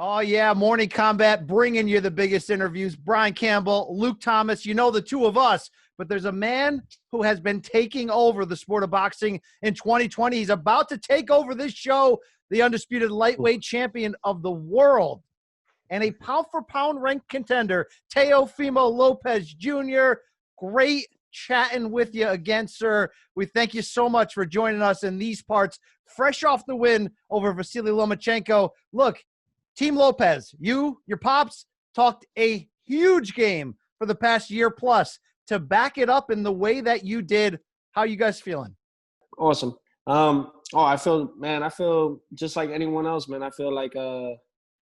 Oh, yeah, Morning Combat, bringing you the biggest interviews. Brian Campbell, Luke Thomas, you know the two of us, but there's a man who has been taking over the sport of boxing in 2020. He's about to take over this show, the undisputed lightweight champion of the world, and a pound-for-pound ranked contender, Teofimo Lopez Jr. Great chatting with you again, sir. We thank you so much for joining us in these parts, fresh off the win over Vasiliy Lomachenko. Look, Team Lopez, your pops talked a huge game for the past year plus. To back it up in the way that you did, how you guys feeling? Awesome. I feel just like anyone else, man. I feel like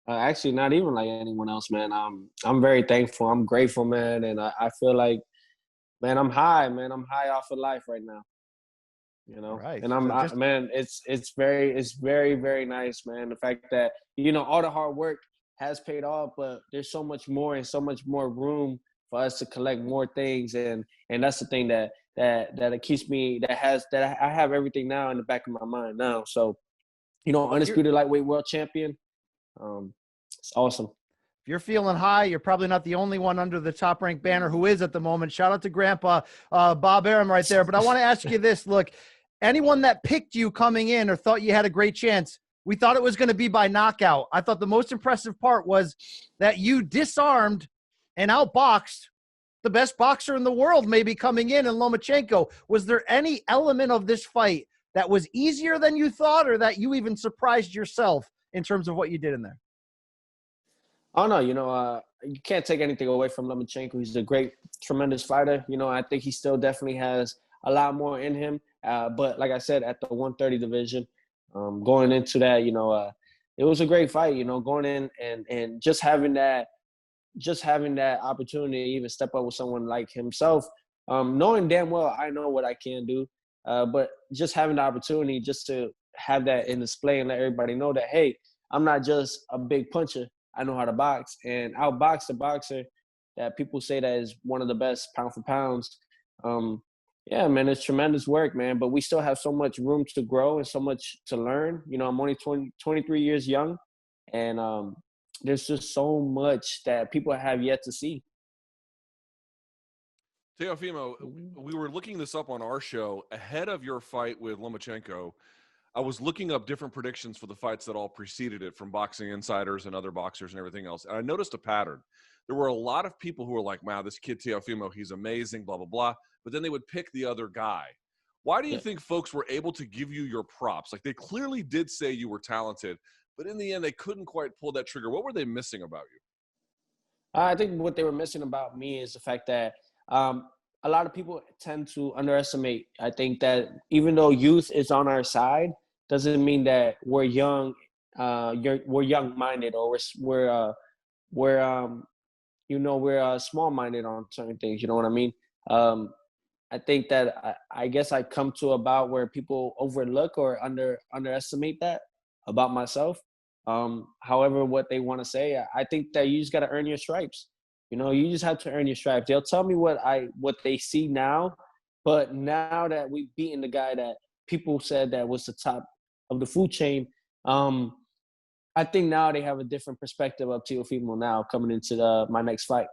actually not even like anyone else, man. I'm very thankful. I'm grateful, man, and I feel like, man, I'm high, man. I'm high off of life right now. You know, right. And man, it's very, very nice, man. The fact that, all the hard work has paid off, but there's so much more and so much more room for us to collect more things. And that's the thing that it keeps me, I have everything now in the back of my mind now. So, undisputed lightweight world champion. It's awesome. If you're feeling high, you're probably not the only one under the Top Rank banner who is at the moment. Shout out to Grandpa Bob Arum right there. But I want to ask you this. Look, anyone that picked you coming in or thought you had a great chance, we thought it was going to be by knockout. I thought the most impressive part was that you disarmed and outboxed the best boxer in the world maybe coming in Lomachenko. Was there any element of this fight that was easier than you thought, or that you even surprised yourself in terms of what you did in there? Oh, no, you can't take anything away from Lomachenko. He's a great, tremendous fighter. I think he still definitely has a lot more in him. But like I said, at the 130 division, going into that, it was a great fight, going in and just having that opportunity to even step up with someone like himself, knowing damn well I know what I can do, but just having the opportunity just to have that in display and let everybody know that, hey, I'm not just a big puncher. I know how to box, and outbox the boxer that people say that is one of the best pound for pounds. Yeah, man, it's tremendous work, man, but we still have so much room to grow and so much to learn. I'm only 23 years young, and there's just so much that people have yet to see. Teofimo, we were looking this up on our show ahead of your fight with Lomachenko. I was looking up different predictions for the fights that all preceded it from Boxing Insiders and other boxers and everything else. And I noticed a pattern. There were a lot of people who were like, wow, this kid Teofimo, he's amazing, blah, blah, blah. But then they would pick the other guy. Why do you think folks were able to give you your props? Like, they clearly did say you were talented, but in the end, they couldn't quite pull that trigger. What were they missing about you? I think what they were missing about me is the fact that a lot of people tend to underestimate. I think that even though youth is on our side, doesn't mean that we're young, we're young-minded, or we're small-minded on certain things. You know what I mean? I think that I guess I come to about where people overlook or underestimate that about myself. However, what they want to say, I think that you just got to earn your stripes. You just have to earn your stripes. They'll tell me what they see now, but now that we've beaten the guy that people said that was the top of the food chain, I think now they have a different perspective of Teofimo now coming into my next fight.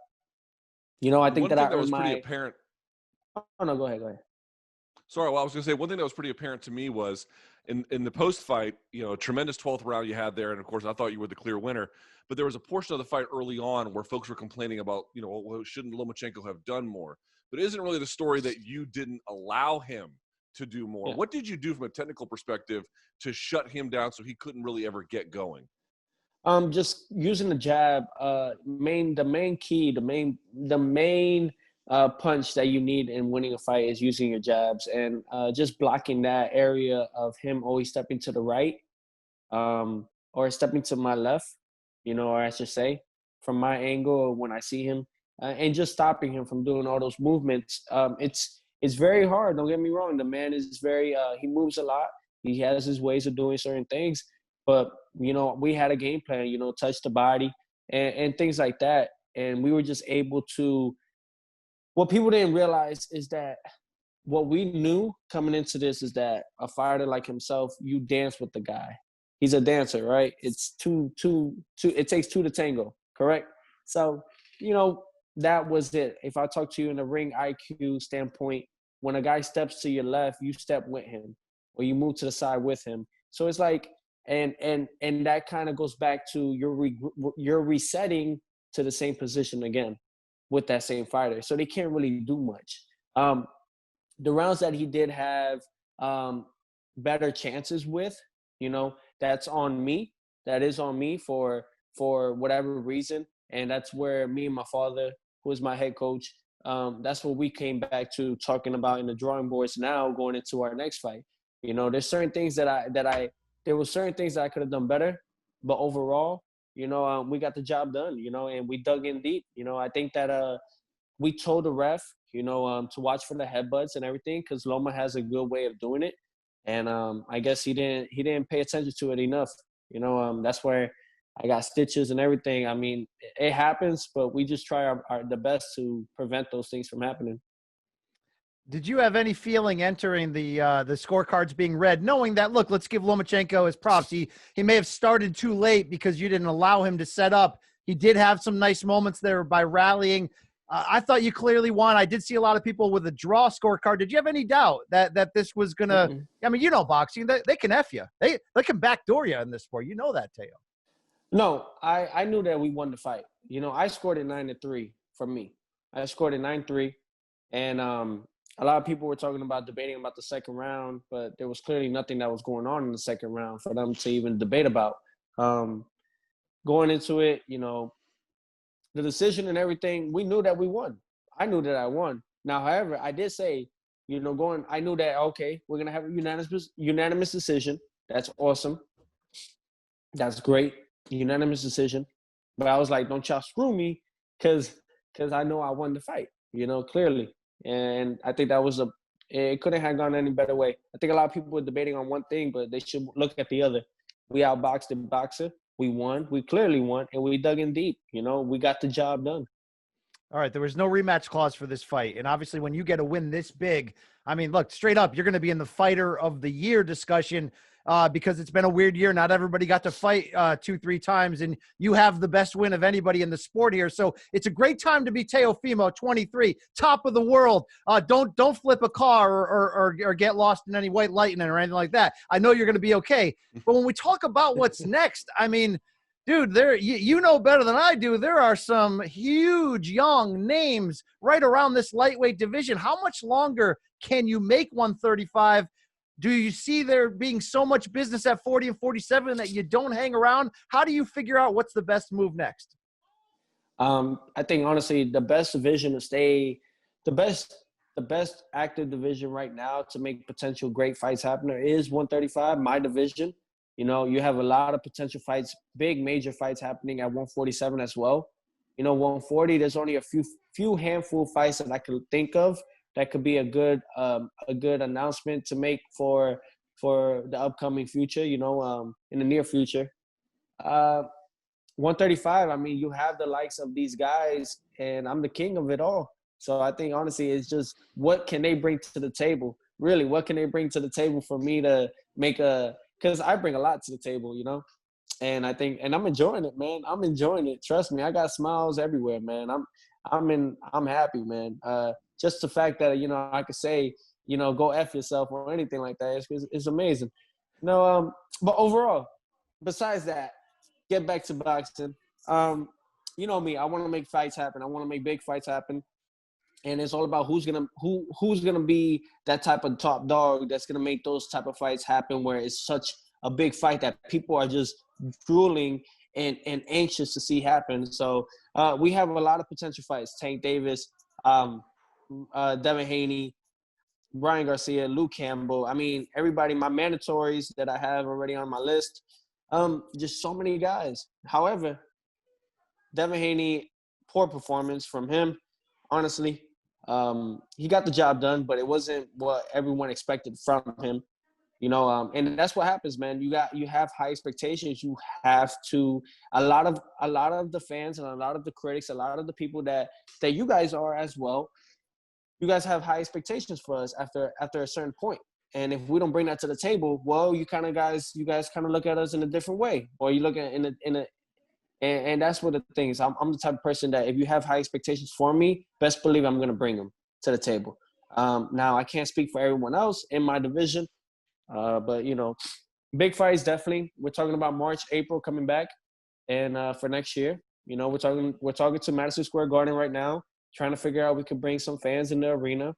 I think that was pretty apparent. Oh, no, go ahead. Sorry, well, I was going to say, one thing that was pretty apparent to me was in the post-fight, a tremendous 12th round you had there, and of course, I thought you were the clear winner, but there was a portion of the fight early on where folks were complaining about, well, shouldn't Lomachenko have done more? But it isn't really the story that you didn't allow him to do more. Yeah. What did you do from a technical perspective to shut him down so he couldn't really ever get going? Just using the jab. The main key, the main punch that you need in winning a fight is using your jabs, and just blocking that area of him always stepping to the right, or stepping to my left, or I should say, from my angle when I see him, and just stopping him from doing all those movements. It's very hard. Don't get me wrong. The man is very he moves a lot. He has his ways of doing certain things, but we had a game plan. Touch the body and things like that, and we were just able to. What people didn't realize is that what we knew coming into this is that a fighter like himself, you dance with the guy. He's a dancer, right? It's two. It takes two to tango, correct? So, that was it. If I talk to you in the ring IQ standpoint, when a guy steps to your left, you step with him, or you move to the side with him. So it's like, and that kind of goes back to you're resetting to the same position again with that same fighter. So they can't really do much. The rounds that he did have better chances with, that's on me. That is on me for whatever reason. And that's where me and my father, who is my head coach, that's what we came back to talking about in the drawing boards now going into our next fight. There's certain things there were certain things that I could have done better, but overall, we got the job done, and we dug in deep. I think that we told the ref, to watch for the headbutts and everything, because Loma has a good way of doing it. And I guess he didn't pay attention to it enough. That's where I got stitches and everything. I mean, it happens, but we just try the best to prevent those things from happening. Did you have any feeling entering the scorecards being read, knowing that, look, let's give Lomachenko his props. He may have started too late because you didn't allow him to set up. He did have some nice moments there by rallying. I thought you clearly won. I did see a lot of people with a draw scorecard. Did you have any doubt that this was going to – I mean, boxing, they can F you. They can backdoor you in this sport. You know that, Teo. No, I knew that we won the fight. I scored it 9-3 for me. I scored it 9-3. And a lot of people were debating about the second round, but there was clearly nothing that was going on in the second round for them to even debate about. Going into it, the decision and everything, we knew that we won. I knew that I won. Now, however, I did say, I knew that, okay, we're going to have a unanimous decision. That's awesome. That's great. Unanimous decision. But I was like, don't y'all screw me because I know I won the fight, clearly. And I think that was it couldn't have gone any better way. I think a lot of people were debating on one thing, but they should look at the other. We outboxed the boxer. We won. We clearly won, and we dug in deep. We got the job done. All right, there was no rematch clause for this fight. And obviously when you get a win this big, I mean, look, straight up, you're going to be in the fighter of the year discussion because it's been a weird year. Not everybody got to fight 2-3 times, and you have the best win of anybody in the sport here. So it's a great time to be Teofimo, 23, top of the world. Don't flip a car or get lost in any white lightning or anything like that. I know you're going to be okay. But when we talk about what's next, I mean, dude, you know better than I do. There are some huge young names right around this lightweight division. How much longer can you make 135? Do you see there being so much business at 40 and 47 that you don't hang around? How do you figure out what's the best move next? I think, honestly, the best division to stay – the best active division right now to make potential great fights happen is 135, my division. You have a lot of potential fights, big major fights happening at 147 as well. 140, there's only a few handful of fights that I could think of that could be a good announcement to make for the upcoming future, in the near future. 135, I mean, you have the likes of these guys, and I'm the king of it all. So I think, honestly, it's just what can they bring to the table? Really, what can they bring to the table for me to make because I bring a lot to the table, and I think, and I'm enjoying it, man. I'm enjoying it. Trust me, I got smiles everywhere, man. I'm happy, man. Just the fact that, I could say, go F yourself or anything like that. It's amazing. But overall, besides that, get back to boxing. You know me, I want to make fights happen. I want to make big fights happen. And it's all about who's gonna be that type of top dog that's gonna make those type of fights happen, where it's such a big fight that people are just drooling and anxious to see happen. So we have a lot of potential fights: Tank Davis, Devin Haney, Brian Garcia, Luke Campbell. I mean, everybody. My mandatories that I have already on my list. Just so many guys. However, Devin Haney, poor performance from him. Honestly. He got the job done, but it wasn't what everyone expected from him, and that's what happens, man. You have high expectations. You have to, a lot of the fans and a lot of the critics, a lot of the people that you guys are as well. You guys have high expectations for us after a certain point. And if we don't bring that to the table, well, you guys kind of look at us in a different way, or you look at and that's what the thing is. I'm the type of person that if you have high expectations for me, best believe I'm going to bring them to the table. Now I can't speak for everyone else in my division, but big fights definitely. We're talking about March, April coming back, and for next year, we're talking to Madison Square Garden right now, trying to figure out we could bring some fans in the arena.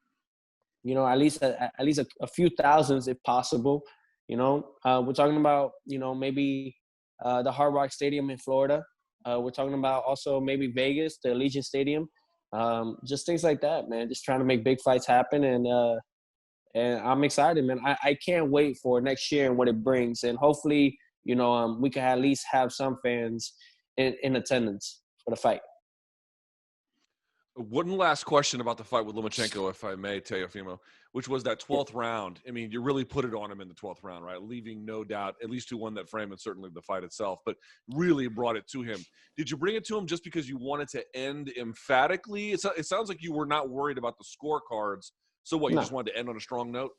At least a few thousands if possible. We're talking about maybe the Hard Rock Stadium in Florida. We're talking about also maybe Vegas, the Allegiant Stadium. Just things like that, man. Just trying to make big fights happen, and I'm excited, man. I can't wait for next year and what it brings, and hopefully, we can at least have some fans in attendance for the fight. One last question about the fight with Lomachenko, if I may, Teofimo, which was that 12th round. I mean, you really put it on him in the 12th round, right? Leaving no doubt, at least who won that frame and certainly the fight itself, but really brought it to him. Did you bring it to him just because you wanted to end emphatically? It sounds like you were not worried about the scorecards. So what, you just wanted to end on a strong note?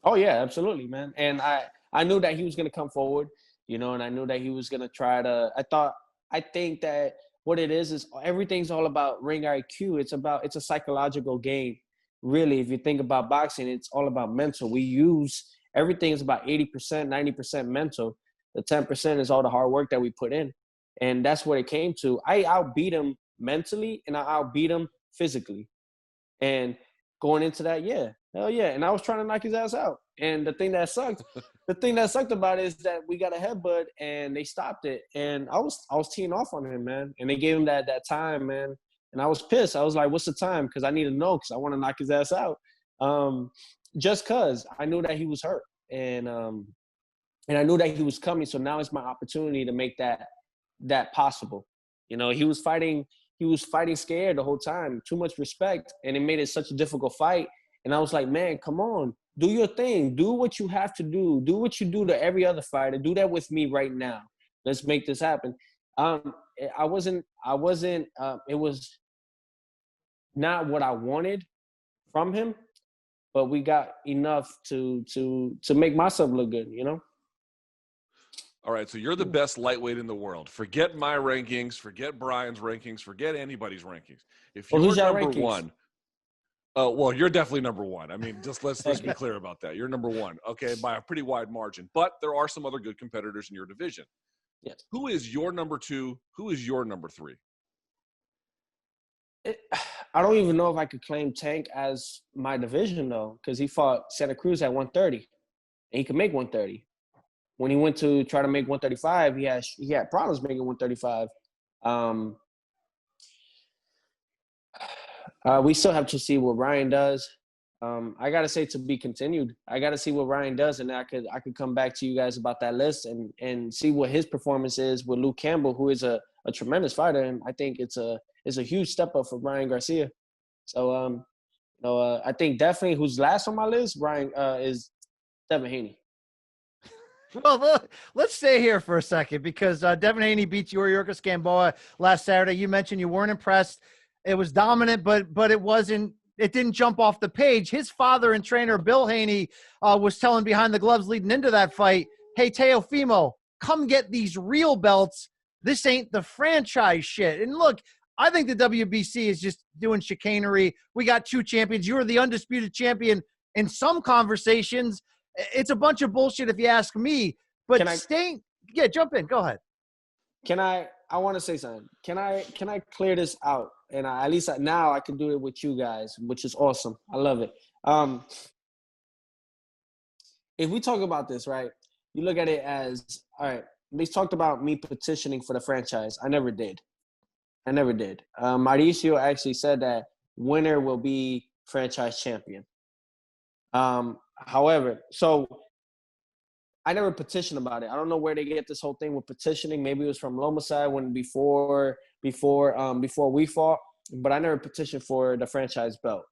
Oh, yeah, absolutely, man. And I knew that he was going to come forward, and I knew that he was going to try to – I think that – what it is everything's all about ring IQ. It's a psychological game. Really, if you think about boxing, it's all about mental. Everything is about 80%, 90% mental. The 10% is all the hard work that we put in. And that's what it came to. I outbeat him mentally and I outbeat him physically. And going into that, hell yeah. And I was trying to knock his ass out. And the thing that sucked about it is that we got a headbutt and they stopped it. And I was teeing off on him, man. And they gave him that time, man. And I was pissed. I was like, what's the time? Because I need to know because I want to knock his ass out. Just because I knew that he was hurt. And I knew that he was coming. So now it's my opportunity to make that possible. He was fighting scared the whole time. Too much respect. And it made it such a difficult fight. And I was like, man, come on. Do your thing. Do what you have to do. Do what you do to every other fighter. Do that with me right now. Let's make this happen. It was not what I wanted from him, but we got enough to make myself look good, All right, so you're the best lightweight in the world. Forget my rankings, forget Brian's rankings, forget anybody's rankings. If you're number one, well, you're definitely number one. I mean, just let's be clear about that. You're number one, okay, by a pretty wide margin. But there are some other good competitors in your division. Yes. Who is your number two? Who is your number three? I don't even know if I could claim Tank as my division, though, because he fought Santa Cruz at 130, and he could make 130. When he went to try to make 135, he had problems making 135. We still have to see what Ryan does. I gotta say to be continued. I gotta see what Ryan does, and I could come back to you guys about that list and see what his performance is with Luke Campbell, who is a tremendous fighter, and I think it's a huge step up for Ryan Garcia. So I think definitely who's last on my list, Ryan is Devin Haney. Well, let's stay here for a second because Devin Haney beat Youre Gamboa last Saturday. You mentioned you weren't impressed. It was dominant, but it didn't jump off the page. His father and trainer, Bill Haney, was telling behind the gloves leading into that fight, hey, Teofimo, come get these real belts. This ain't the franchise shit. And look, I think the WBC is just doing chicanery. We got two champions. You're the undisputed champion in some conversations. It's a bunch of bullshit if you ask me. But jump in. Go ahead. I want to say something. Can I clear this out? And at least now I can do it with you guys, which is awesome. I love it. If we talk about this, right, you look at it as, all right, they talked about me petitioning for the franchise. I never did. Mauricio actually said that winner will be franchise champion. However, so I never petitioned about it. I don't know where they get this whole thing with petitioning. Maybe it was from Loma's side before we fought, but I never petitioned for the franchise belt.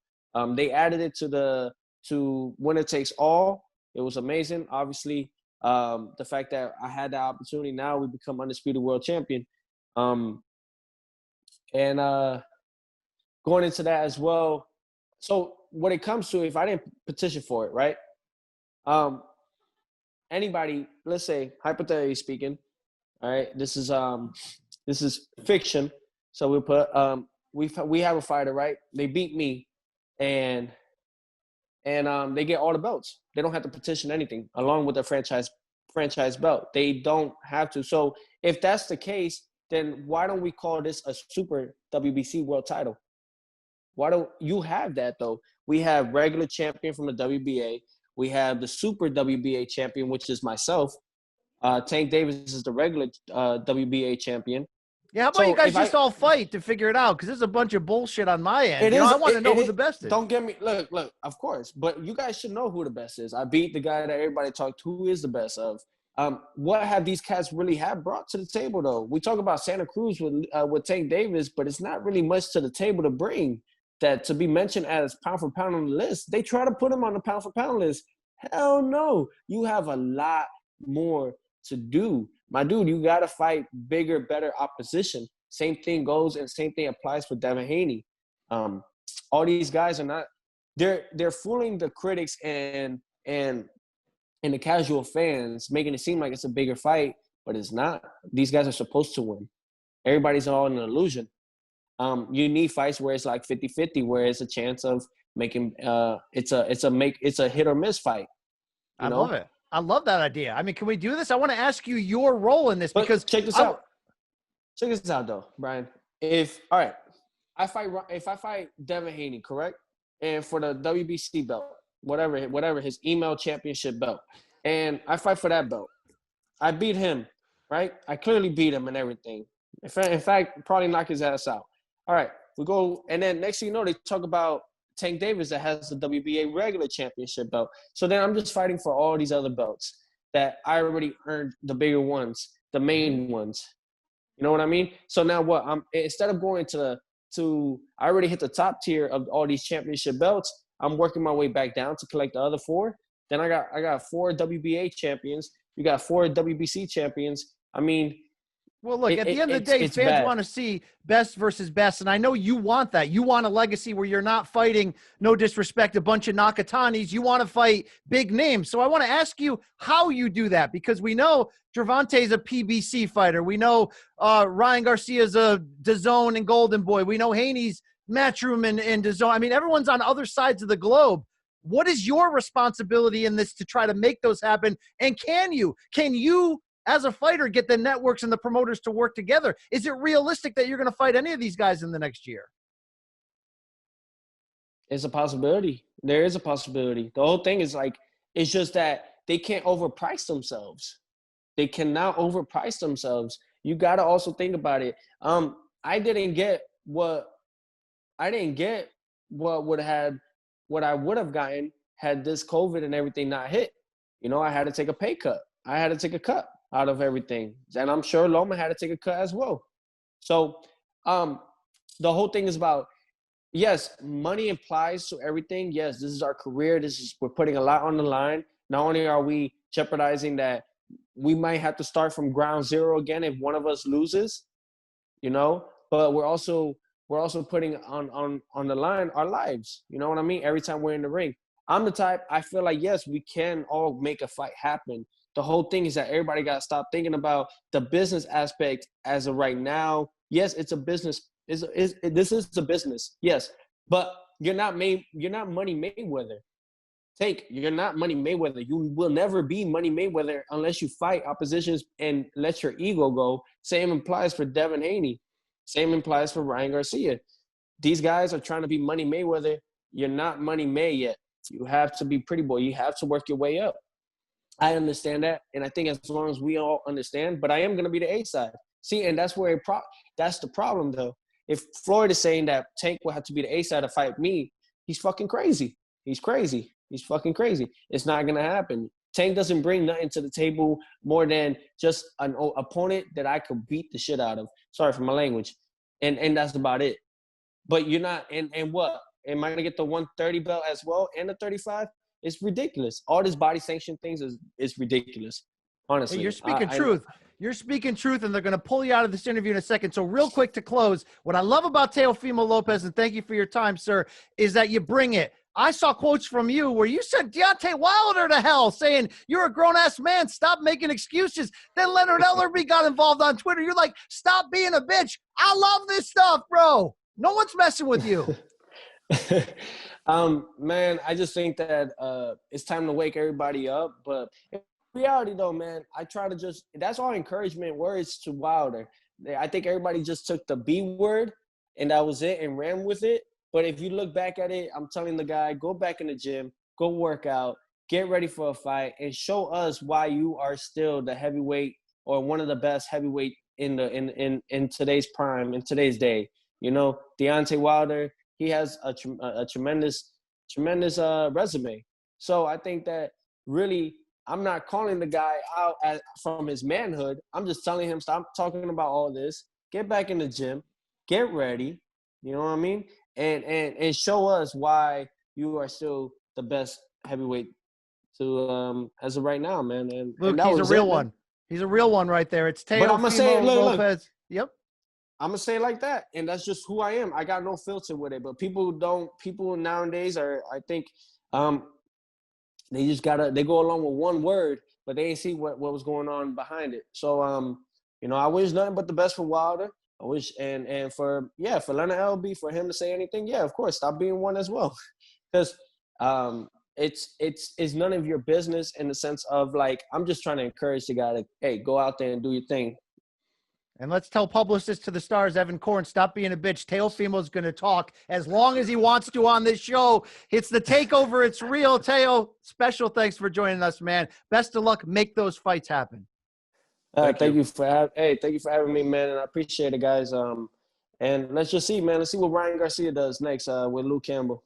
They added it to winner takes all. It was amazing. Obviously, the fact that I had the opportunity, now we become undisputed world champion. And going into that as well. So when it comes to, if I didn't petition for it, right? Anybody, let's say, hypothetically speaking, all right, this is fiction. So we put we have a fighter, right? They beat me, and they get all the belts. They don't have to petition anything along with their franchise belt. They don't have to. So if that's the case, then why don't we call this a super WBC world title? Why don't you have that though? We have regular champion from the WBA. We have the super WBA champion, which is myself. Tank Davis is the regular WBA champion. Yeah, how about you guys just all fight to figure it out? Because there's a bunch of bullshit on my end. I want to know who the best is. Don't get me – look, of course. But you guys should know who the best is. I beat the guy that everybody talked to. Who is the best of? What have these cats really brought to the table, though? We talk about Santa Cruz with Tank Davis, but it's not really much to the table to bring that to be mentioned as pound for pound on the list. They try to put him on the pound for pound list. Hell no. You have a lot more to do. My dude, you got to fight bigger, better opposition. Same thing goes and same thing applies for Devin Haney. All these guys are not – they're fooling the critics and the casual fans, making it seem like it's a bigger fight, but it's not. These guys are supposed to win. Everybody's all in an illusion. You need fights where it's like 50-50, where it's a chance of making it's a hit or miss fight. I love it. I love that idea. I mean, can we do this? I want to ask you your role in this because check this out. Check this out though, Brian. If I fight Devin Haney, correct? And for the WBC belt, whatever his email championship belt, and I fight for that belt. I beat him, right? I clearly beat him and everything. In fact, probably knock his ass out. All right, we go, and then next thing you know, they talk about Tank Davis that has the WBA regular championship belt. So then I'm just fighting for all these other belts that I already earned, the bigger ones, the main ones. You know what I mean? So now what? Instead of going I already hit the top tier of all these championship belts. I'm working my way back down to collect the other 4. Then I got 4 WBA champions. You got 4 WBC champions. I mean, well, look, at the end of the day, fans want to see best versus best, and I know you want that. You want a legacy where you're not fighting, no disrespect, a bunch of Nakatanis. You want to fight big names. So I want to ask you how you do that, because we know Gervonta's a PBC fighter. We know Ryan Garcia's a DAZN and Golden Boy. We know Haney's Matchroom and DAZN. I mean, everyone's on other sides of the globe. What is your responsibility in this to try to make those happen? And can you, as a fighter, get the networks and the promoters to work together? Is it realistic that you're going to fight any of these guys in the next year? It's a possibility. There is a possibility. The whole thing is it's just that they can't overprice themselves. They cannot overprice themselves. You got to also think about it. I didn't get what I would have gotten had this COVID and everything not hit. You know, I had to take a pay cut. I had to take a cut out of everything. And I'm sure Loma had to take a cut as well. So the whole thing is about, yes, money applies to everything. Yes, this is our career. We're putting a lot on the line. Not only are we jeopardizing that we might have to start from ground zero again if one of us loses, you know, but we're also putting on the line our lives. You know what I mean? Every time we're in the ring. I'm the type, I feel like, yes, we can all make a fight happen. The whole thing is that everybody got to stop thinking about the business aspect as of right now. Yes, it's a business. This is a business. Yes, but you're not Money Mayweather. You're not Money Mayweather. You will never be Money Mayweather unless you fight oppositions and let your ego go. Same applies for Devin Haney. Same applies for Ryan Garcia. These guys are trying to be Money Mayweather. You're not Money May yet. You have to be Pretty Boy. You have to work your way up. I understand that, and I think as long as we all understand, but I am going to be the A side. See, and that's where that's the problem, though. If Floyd is saying that Tank will have to be the A side to fight me, he's fucking crazy. He's crazy. He's fucking crazy. It's not going to happen. Tank doesn't bring nothing to the table more than just an opponent that I could beat the shit out of. Sorry for my language. And that's about it. But you're not – and what? Am I going to get the 130 belt as well and the 35? It's ridiculous. All this body sanction things is ridiculous, honestly. Hey, you're speaking truth. You're speaking truth, and they're going to pull you out of this interview in a second. So real quick to close, what I love about Teofimo Lopez, and thank you for your time, sir, is that you bring it. I saw quotes from you where you said Deontay Wilder to hell, saying you're a grown-ass man. Stop making excuses. Then Leonard Ellerby got involved on Twitter. You're like, stop being a bitch. I love this stuff, bro. No one's messing with you. Man, I just think that it's time to wake everybody up. But in reality, though, man, I try to just – that's all encouragement words to Wilder. I think everybody just took the B word, and that was it, and ran with it. But if you look back at it, I'm telling the guy, go back in the gym, go work out, get ready for a fight, and show us why you are still the heavyweight or one of the best heavyweight in today's prime, in today's day. You know, Deontay Wilder, he has a tremendous resume. So I think that really I'm not calling the guy out from his manhood. I'm just telling him, stop talking about all this, get back in the gym, get ready, you know what I mean? And show us why you are still the best heavyweight to as of right now, man. And Luke, and he's a real one. He's a real one right there. It's Teofimo Lopez. Yep. I'm gonna say it like that, and that's just who I am. I got no filter with it. But people nowadays I think they just they go along with one word, but they ain't see what was going on behind it. So you know, I wish nothing but the best for Wilder. I wish and for Leonard Elby, for him to say anything, yeah, of course, stop being one as well, because it's none of your business in the sense of like I'm just trying to encourage the guy to hey go out there and do your thing. And let's tell publicist to the stars, Evan Korn, stop being a bitch. Teofimo's going to talk as long as he wants to on this show. It's the takeover. It's real. Teo, special thanks for joining us, man. Best of luck. Make those fights happen. Thank you for having me, man, and I appreciate it, guys. And let's just see, man. Let's see what Ryan Garcia does next with Luke Campbell.